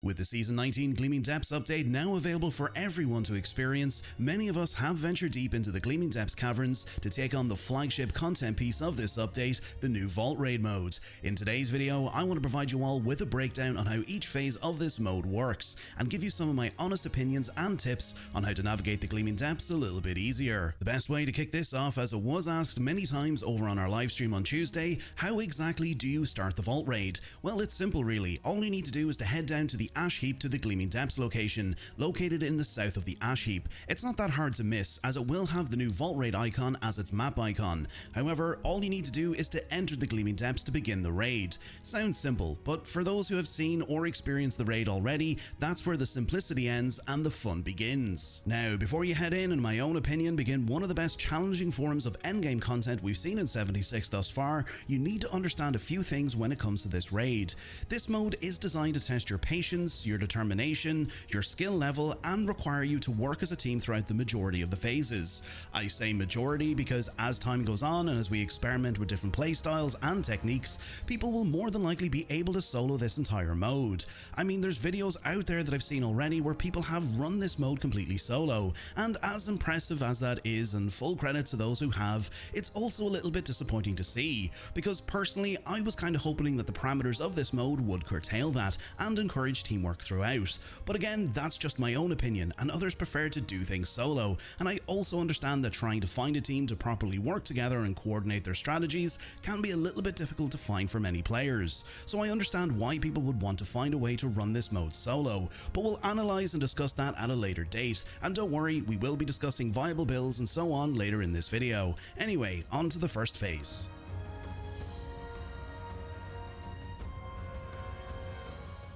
With the Season 19 Gleaming Depths update now available for everyone to experience, many of us have ventured deep into the Gleaming Depths caverns to take on the flagship content piece of this update, the new Vault Raid mode. In today's video, I want to provide you all with a breakdown on how each phase of this mode works, and give you some of my honest opinions and tips on how to navigate the Gleaming Depths a little bit easier. The best way to kick this off, as it was asked many times over on our livestream on Tuesday, how exactly do you start the Vault Raid? Well, it's simple really. All you need to do is to head down to the Ash Heap to the Gleaming Depths location, located in the south of the Ash Heap. It's not that hard to miss, as it will have the new Vault Raid icon as its map icon. However, all you need to do is to enter the Gleaming Depths to begin the raid. Sounds simple, but for those who have seen or experienced the raid already, that's where the simplicity ends and the fun begins. Now, before you head in my own opinion, begin one of the best challenging forms of endgame content we've seen in 76 thus far, you need to understand a few things when it comes to this raid. This mode is designed to test your patience, your determination, your skill level, and require you to work as a team throughout the majority of the phases. I say majority because as time goes on and as we experiment with different playstyles and techniques, people will more than likely be able to solo this entire mode. I mean, there's videos out there that I've seen already where people have run this mode completely solo, and as impressive as that is, and full credit to those who have, it's also a little bit disappointing to see, because personally I was kind of hoping that the parameters of this mode would curtail that and encourage teamwork throughout. But again, that's just my own opinion, and others prefer to do things solo, and I also understand that trying to find a team to properly work together and coordinate their strategies can be a little bit difficult to find for many players. So I understand why people would want to find a way to run this mode solo, but we'll analyze and discuss that at a later date, and don't worry, we will be discussing viable builds and so on later in this video. Anyway, on to the first phase.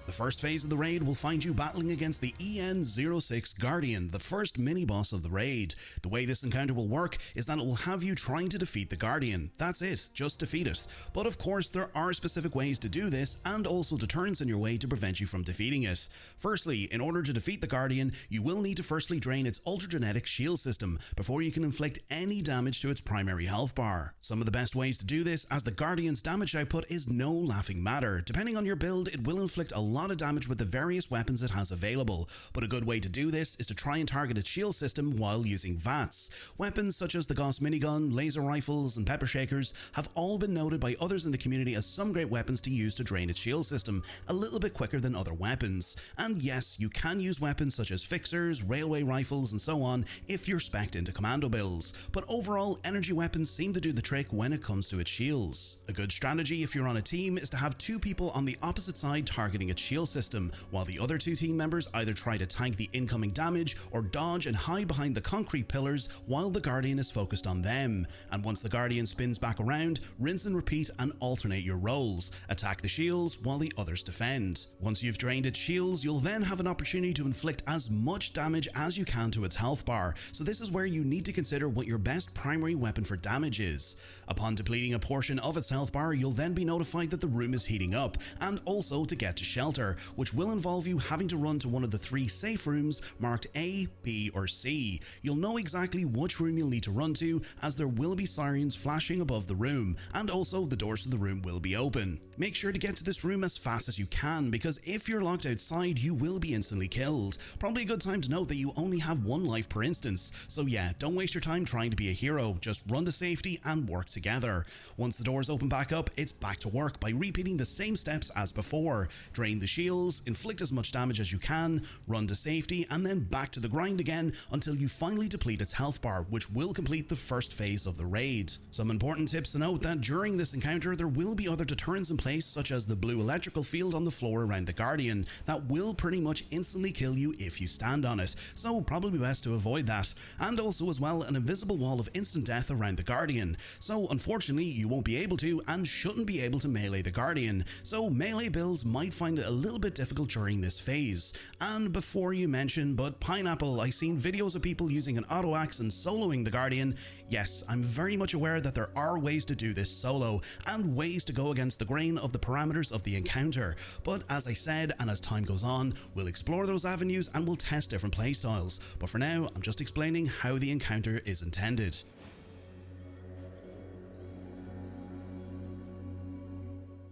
The first phase of the raid will find you battling against the EN06 Guardian, the first mini-boss of the raid. The way this encounter will work is that it will have you trying to defeat the Guardian. That's it, just defeat it. But of course, there are specific ways to do this, and also deterrents in your way to prevent you from defeating it. Firstly, in order to defeat the Guardian, you will need to firstly drain its ultragenetic shield system before you can inflict any damage to its primary health bar. Some of the best ways to do this, as the Guardian's damage output is no laughing matter. Depending on your build, it will inflict a lot of damage with the various weapons it has available, but a good way to do this is to try and target its shield system while using VATS. Weapons such as the Gauss minigun, laser rifles, and pepper shakers have all been noted by others in the community as some great weapons to use to drain its shield system a little bit quicker than other weapons. And yes, you can use weapons such as fixers, railway rifles, and so on if you're spec'd into commando builds, but overall energy weapons seem to do the trick when it comes to its shields. A good strategy if you're on a team is to have two people on the opposite side targeting its shield system, while the other two team members either try to tank the incoming damage or dodge and hide behind the concrete pillars while the Guardian is focused on them. And once the Guardian spins back around, rinse and repeat and alternate your roles. Attack the shields while the others defend. Once you've drained its shields, you'll then have an opportunity to inflict as much damage as you can to its health bar, so this is where you need to consider what your best primary weapon for damage is. Upon depleting a portion of its health bar, you'll then be notified that the room is heating up, and also to get to shelter, which will involve you having to run to one of the 3 safe rooms marked A, B, or C. You'll know exactly which room you'll need to run to, as there will be sirens flashing above the room, and also the doors to the room will be open. Make sure to get to this room as fast as you can, because if you're locked outside, you will be instantly killed. Probably a good time to note that you only have 1 life per instance, so yeah, don't waste your time trying to be a hero, just run to safety and work together. Once the doors open back up, it's back to work by repeating the same steps as before. Drain the shields, inflict as much damage as you can, run to safety, and then back to the grind again until you finally deplete its health bar, which will complete the first phase of the raid. Some important tips to note: that during this encounter there will be other deterrents in place, such as the blue electrical field on the floor around the Guardian that will pretty much instantly kill you if you stand on it, so probably best to avoid that, and also as well an invisible wall of instant death around the Guardian, so unfortunately you won't be able to and shouldn't be able to melee the Guardian, so melee builds might find it a little bit difficult during this phase. And before you mention, but Pineapple, I've seen videos of people using an auto axe and soloing the Guardian. Yes, I'm very much aware that there are ways to do this solo, and ways to go against the grain of the parameters of the encounter, but as I said, and as time goes on, we'll explore those avenues and we'll test different playstyles, but for now I'm just explaining how the encounter is intended.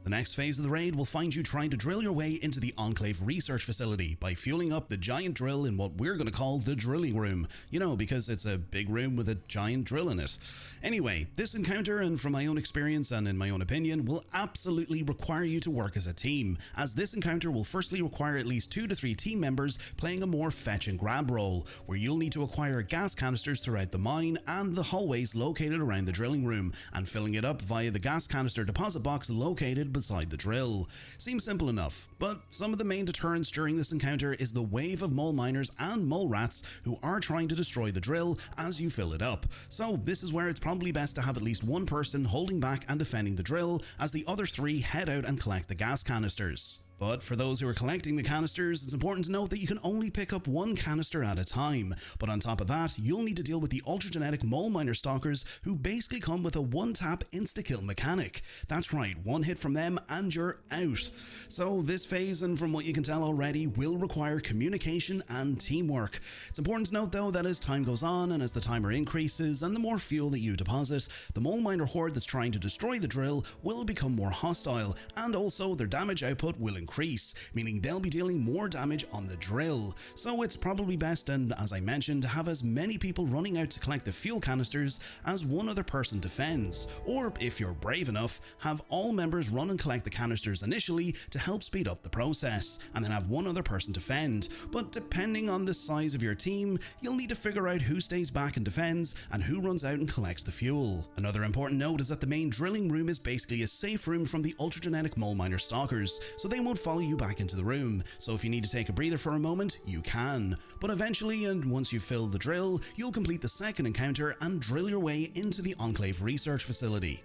The next phase of the raid will find you trying to drill your way into the Enclave research facility by fueling up the giant drill in what we're going to call the drilling room. You know, because it's a big room with a giant drill in it. Anyway, this encounter, and from my own experience and in my own opinion, will absolutely require you to work as a team, as this encounter will firstly require at least 2 to 3 team members playing a more fetch and grab role, where you'll need to acquire gas canisters throughout the mine and the hallways located around the drilling room, and filling it up via the gas canister deposit box located beside the drill. Seems simple enough, but some of the main deterrents during this encounter is the wave of mole miners and mole rats who are trying to destroy the drill as you fill it up. So this is where it's probably best to have at least one person holding back and defending the drill as the other 3 head out and collect the gas canisters. But for those who are collecting the canisters, it's important to note that you can only pick up 1 canister at a time. But on top of that, you'll need to deal with the ultragenetic mole miner stalkers who basically come with a one-tap insta-kill mechanic. That's right, 1 hit from them and you're out. So this phase, and from what you can tell already, will require communication and teamwork. It's important to note though that as time goes on and as the timer increases and the more fuel that you deposit, the mole miner horde that's trying to destroy the drill will become more hostile, and also their damage output will increase, meaning they'll be dealing more damage on the drill. So it's probably best, and as I mentioned, to have as many people running out to collect the fuel canisters as one other person defends, or if you're brave enough, have all members run and collect the canisters initially to help speed up the process, and then have one other person defend. But depending on the size of your team, you'll need to figure out who stays back and defends and who runs out and collects the fuel. Another important note is that the main drilling room is basically a safe room from the ultragenetic mole miner stalkers, so they won't follow you back into the room. So if you need to take a breather for a moment, you can. But eventually, and once you've filled the drill, you'll complete the second encounter and drill your way into the Enclave research facility.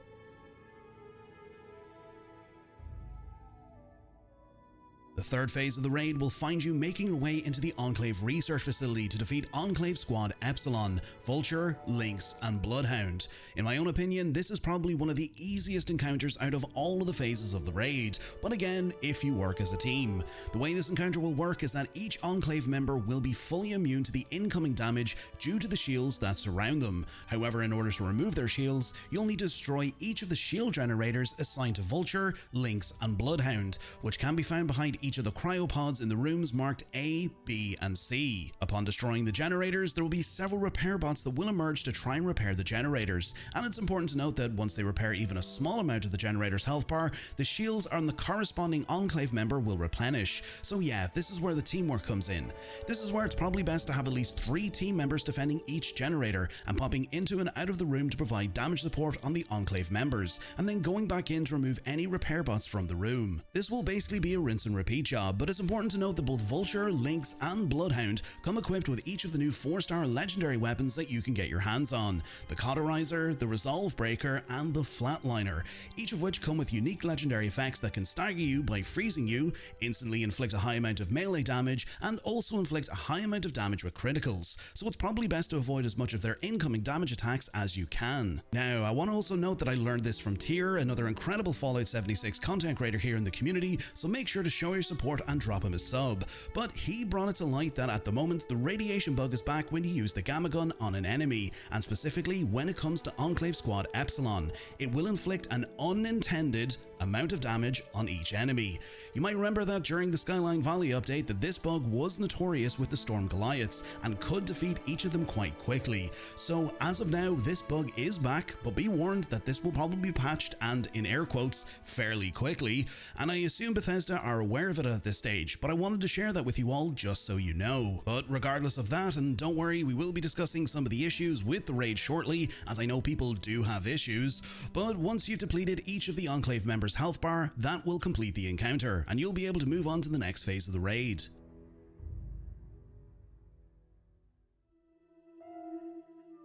The third phase of the raid will find you making your way into the Enclave research facility to defeat Enclave squad Epsilon, Vulture, Lynx, and Bloodhound. In my own opinion, this is probably one of the easiest encounters out of all of the phases of the raid, but again, if you work as a team. The way this encounter will work is that each Enclave member will be fully immune to the incoming damage due to the shields that surround them. However, in order to remove their shields, you'll need to destroy each of the shield generators assigned to Vulture, Lynx, and Bloodhound, which can be found behind each of the cryopods in the rooms marked A, B, and C. Upon destroying the generators, there will be several repair bots that will emerge to try and repair the generators, and it's important to note that once they repair even a small amount of the generator's health bar, the shields on the corresponding Enclave member will replenish. So yeah, this is where the teamwork comes in. This is where it's probably best to have at least 3 team members defending each generator and popping into and out of the room to provide damage support on the Enclave members, and then going back in to remove any repair bots from the room. This will basically be a rinse and repeat job, but it's important to note that both Vulture, Lynx, and Bloodhound come equipped with each of the new 4-star legendary weapons that you can get your hands on: the Cauterizer, the Resolve Breaker, and the Flatliner, each of which come with unique legendary effects that can stagger you by freezing you, instantly inflict a high amount of melee damage, and also inflict a high amount of damage with criticals, so it's probably best to avoid as much of their incoming damage attacks as you can. Now, I want to also note that I learned this from Tyr, another incredible Fallout 76 content creator here in the community, so make sure to show your support and drop him a sub. But he brought it to light that at the moment the radiation bug is back when you use the gamma gun on an enemy, and specifically when it comes to Enclave squad Epsilon. It will inflict an unintended amount of damage on each enemy. You might remember that during the Skyline Valley update that this bug was notorious with the Storm Goliaths and could defeat each of them quite quickly. So as of now, this bug is back, but be warned that this will probably be patched, and in air quotes, fairly quickly, and I assume Bethesda are aware of it at this stage, but I wanted to share that with you all just so you know. But regardless of that, and don't worry, we will be discussing some of the issues with the raid shortly, as I know people do have issues, but once you've depleted each of the Enclave members' health bar, that will complete the encounter, and you'll be able to move on to the next phase of the raid.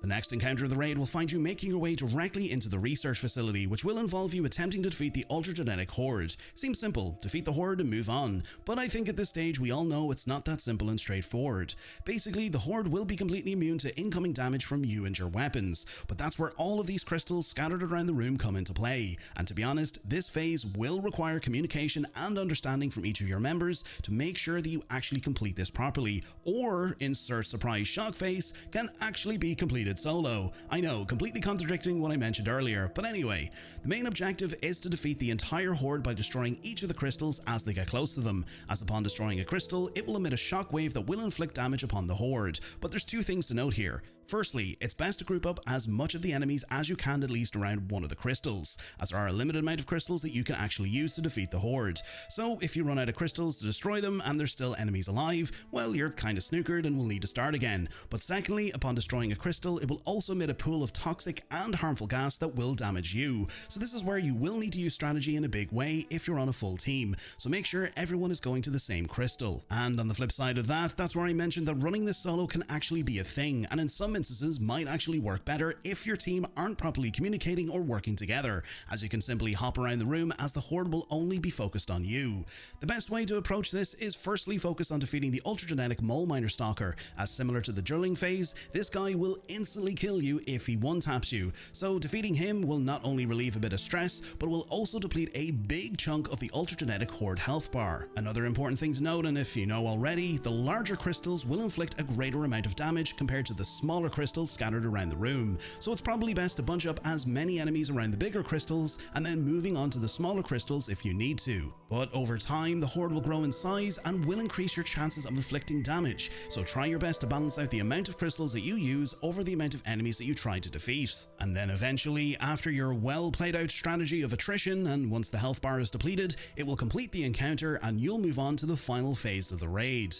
The next encounter of the raid will find you making your way directly into the research facility, which will involve you attempting to defeat the ultragenetic horde. Seems simple, defeat the horde and move on, but I think at this stage we all know it's not that simple and straightforward. Basically, the horde will be completely immune to incoming damage from you and your weapons, but that's where all of these crystals scattered around the room come into play, and to be honest, this phase will require communication and understanding from each of your members to make sure that you actually complete this properly, or insert surprise shock face can actually be completed it solo. I know, completely contradicting what I mentioned earlier, but anyway, the main objective is to defeat the entire horde by destroying each of the crystals as they get close to them, as upon destroying a crystal, it will emit a shockwave that will inflict damage upon the horde. But there's two things to note here. Firstly, it's best to group up as much of the enemies as you can at least around one of the crystals, as there are a limited amount of crystals that you can actually use to defeat the horde. So if you run out of crystals to destroy them and there's still enemies alive, well, you're kinda snookered and will need to start again. But secondly, upon destroying a crystal, it will also emit a pool of toxic and harmful gas that will damage you. So this is where you will need to use strategy in a big way if you're on a full team, so make sure everyone is going to the same crystal. And on the flip side of that, that's where I mentioned that running this solo can actually be a thing, and in some instances might actually work better if your team aren't properly communicating or working together, as you can simply hop around the room as the horde will only be focused on you. The best way to approach this is firstly focus on defeating the ultragenetic mole miner stalker, as similar to the drilling phase, this guy will instantly kill you if he one-taps you, so defeating him will not only relieve a bit of stress, but will also deplete a big chunk of the ultragenetic horde health bar. Another important thing to note, and if you know already, the larger crystals will inflict a greater amount of damage compared to the smaller crystals scattered around the room, so it's probably best to bunch up as many enemies around the bigger crystals and then moving on to the smaller crystals if you need to. But over time, the horde will grow in size and will increase your chances of inflicting damage, so try your best to balance out the amount of crystals that you use over the amount of enemies that you try to defeat. And then eventually, after your well played out strategy of attrition and once the health bar is depleted, it will complete the encounter and you'll move on to the final phase of the raid.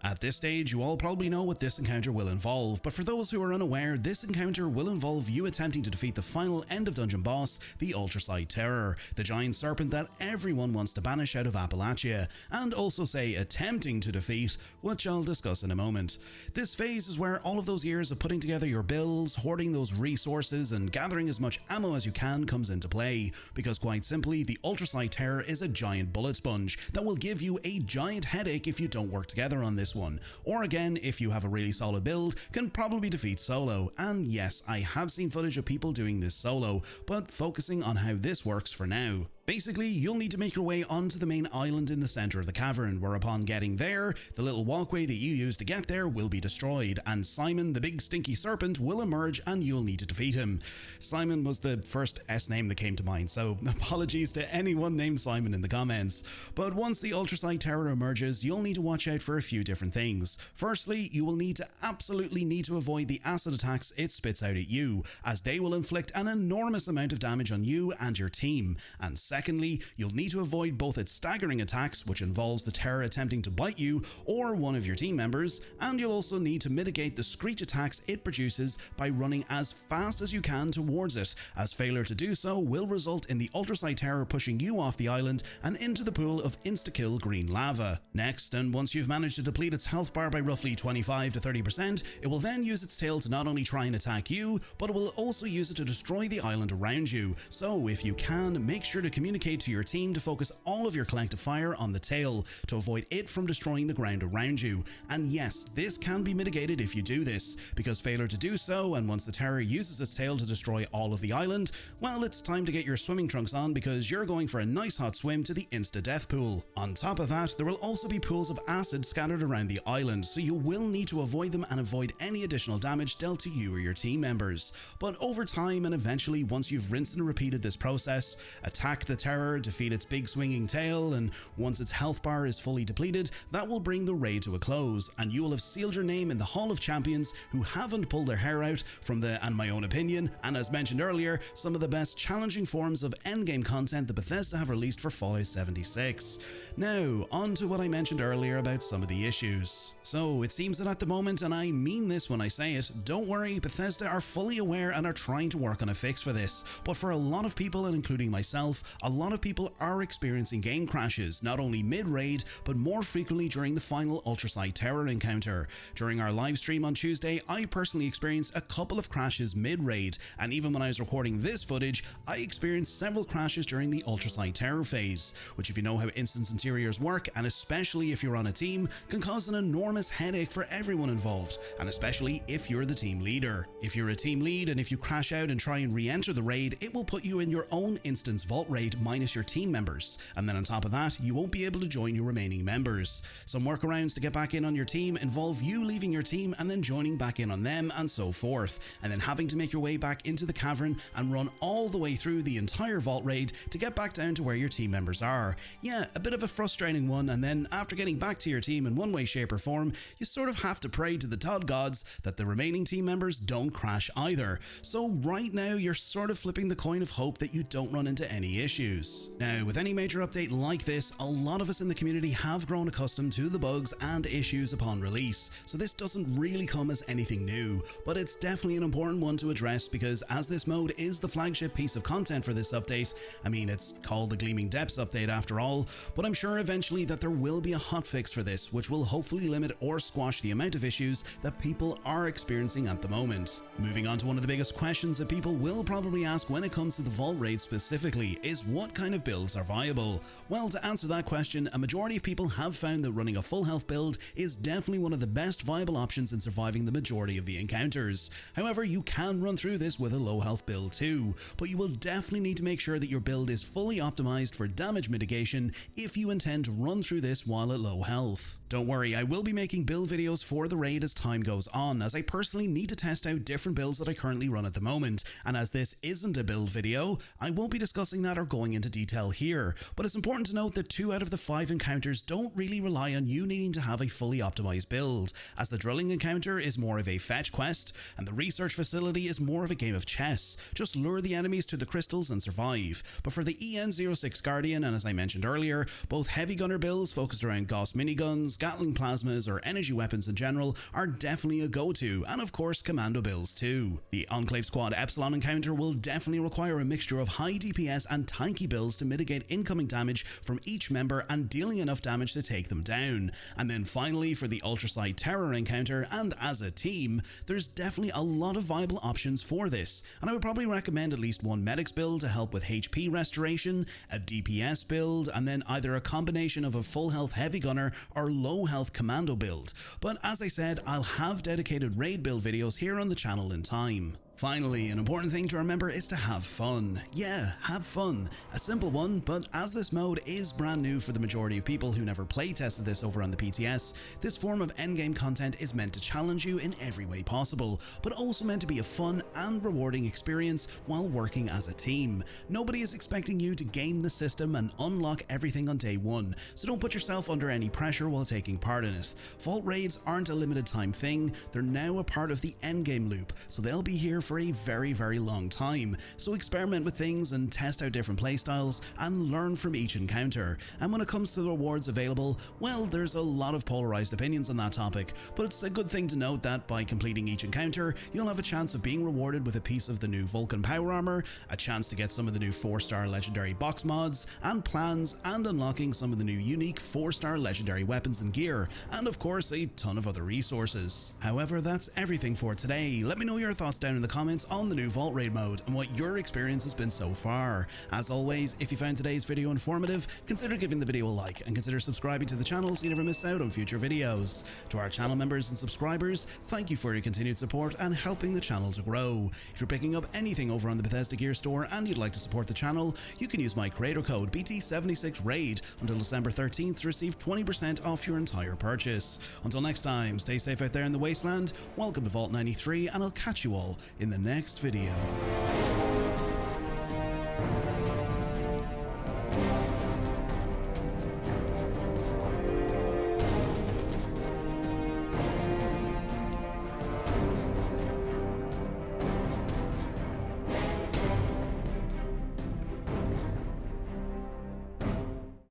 At this stage, you all probably know what this encounter will involve, but for those who are unaware, this encounter will involve you attempting to defeat the final end of dungeon boss, the Ultracite Terror, the giant serpent that everyone wants to banish out of Appalachia, and also say attempting to defeat, which I'll discuss in a moment. This phase is where all of those years of putting together your builds, hoarding those resources, and gathering as much ammo as you can comes into play, because quite simply, the Ultracite Terror is a giant bullet sponge that will give you a giant headache if you don't work together on this one, or again, if you have a really solid build, can probably defeat solo. And yes, I have seen footage of people doing this solo, but focusing on how this works for now. Basically, you'll need to make your way onto the main island in the center of the cavern, where upon getting there, the little walkway that you used to get there will be destroyed, and Simon, the big stinky serpent, will emerge and you'll need to defeat him. Simon was the first S name that came to mind, so apologies to anyone named Simon in the comments. But once the Ultracite Terror emerges, you'll need to watch out for a few different things. Firstly, you will absolutely need to avoid the acid attacks it spits out at you, as they will inflict an enormous amount of damage on you and your team. And secondly, you'll need to avoid both its staggering attacks, which involves the terror attempting to bite you or one of your team members, and you'll also need to mitigate the screech attacks it produces by running as fast as you can towards it, as failure to do so will result in the Ultracite Terror pushing you off the island and into the pool of insta-kill green lava. Next, and once you've managed to deplete its health bar by roughly 25 to 30%, it will then use its tail to not only try and attack you, but it will also use it to destroy the island around you. So if you can, make sure to communicate to your team to focus all of your collective fire on the tail to avoid it from destroying the ground around you. And yes, this can be mitigated if you do this, because failure to do so, and once the terror uses its tail to destroy all of the island, well, it's time to get your swimming trunks on because you're going for a nice hot swim to the insta-death pool. On top of that, there will also be pools of acid scattered around the island, so you will need to avoid them and avoid any additional damage dealt to you or your team members. But over time, and eventually once you've rinsed and repeated this process, attack the terror, defeat its big swinging tail, and once its health bar is fully depleted, that will bring the raid to a close, and you will have sealed your name in the Hall of Champions who haven't pulled their hair out from the, and my own opinion, and as mentioned earlier, some of the best challenging forms of endgame content that Bethesda have released for Fallout 76. Now, on to what I mentioned earlier about some of the issues. So, it seems that at the moment, and I mean this when I say it, don't worry, Bethesda are fully aware and are trying to work on a fix for this, but for a lot of people, and including myself, a lot of people are experiencing game crashes, not only mid-raid, but more frequently during the final Ultracite Terror encounter. During our live stream on Tuesday, I personally experienced a couple of crashes mid-raid, and even when I was recording this footage, I experienced several crashes during the Ultracite Terror phase, which if you know how instance interiors work, and especially if you're on a team, can cause an enormous headache for everyone involved, and especially if you're the team leader. If you're a team lead and if you crash out and try and re-enter the raid, it will put you in your own instance vault raid raid minus your team members, and then on top of that, you won't be able to join your remaining members. Some workarounds to get back in on your team involve you leaving your team and then joining back in on them, and so forth, and then having to make your way back into the cavern and run all the way through the entire vault raid to get back down to where your team members are. Yeah, a bit of a frustrating one, and then after getting back to your team in one way, shape or form, you sort of have to pray to the Todd gods that the remaining team members don't crash either. So right now you're sort of flipping the coin of hope that you don't run into any issues. Now, with any major update like this, a lot of us in the community have grown accustomed to the bugs and issues upon release, so this doesn't really come as anything new, but it's definitely an important one to address because as this mode is the flagship piece of content for this update, I mean it's called the Gleaming Depths update after all, but I'm sure eventually that there will be a hotfix for this which will hopefully limit or squash the amount of issues that people are experiencing at the moment. Moving on to one of the biggest questions that people will probably ask when it comes to the Vault Raid specifically is what kind of builds are viable? Well, to answer that question, a majority of people have found that running a full health build is definitely one of the best viable options in surviving the majority of the encounters. However, you can run through this with a low health build too, but you will definitely need to make sure that your build is fully optimized for damage mitigation if you intend to run through this while at low health. Don't worry, I will be making build videos for the raid as time goes on, as I personally need to test out different builds that I currently run at the moment, and as this isn't a build video, I won't be discussing that or going into detail here, but it's important to note that 2 out of the 5 encounters don't really rely on you needing to have a fully optimized build, as the drilling encounter is more of a fetch quest, and the research facility is more of a game of chess. Just lure the enemies to the crystals and survive. But for the EN06 Guardian, and as I mentioned earlier, both heavy gunner builds focused around Gauss miniguns, Gatling plasmas, or energy weapons in general are definitely a go-to, and of course commando builds too. The Enclave Squad Epsilon encounter will definitely require a mixture of high DPS and tanky builds to mitigate incoming damage from each member and dealing enough damage to take them down. And then finally for the Ultracite Terror encounter, and as a team, there's definitely a lot of viable options for this, and I would probably recommend at least one medics build to help with HP restoration, a DPS build, and then either a combination of a full health heavy gunner or low health commando build. But as I said, I'll have dedicated raid build videos here on the channel in time. Finally, an important thing to remember is to have fun. Yeah, have fun. A simple one, but as this mode is brand new for the majority of people who never play tested this over on the PTS, this form of endgame content is meant to challenge you in every way possible, but also meant to be a fun and rewarding experience while working as a team. Nobody is expecting you to game the system and unlock everything on day one, so don't put yourself under any pressure while taking part in it. Vault raids aren't a limited time thing, they're now a part of the endgame loop, so they'll be here for a very long time, so experiment with things and test out different playstyles and learn from each encounter. And when it comes to the rewards available, well, there's a lot of polarized opinions on that topic, but it's a good thing to note that by completing each encounter, you'll have a chance of being rewarded with a piece of the new Vulcan power armor, a chance to get some of the new 4-star legendary box mods, and plans and unlocking some of the new unique 4-star legendary weapons and gear, and of course a ton of other resources. However, that's everything for today. Let me know your thoughts down in the comments on the new Vault Raid mode and what your experience has been so far. As always, if you found today's video informative, consider giving the video a like and consider subscribing to the channel so you never miss out on future videos. To our channel members and subscribers, thank you for your continued support and helping the channel to grow. If you're picking up anything over on the Bethesda Gear store and you'd like to support the channel, you can use my creator code BT76RAID until December 13th to receive 20% off your entire purchase. Until next time, stay safe out there in the wasteland, welcome to Vault 93, and I'll catch you all in the next video.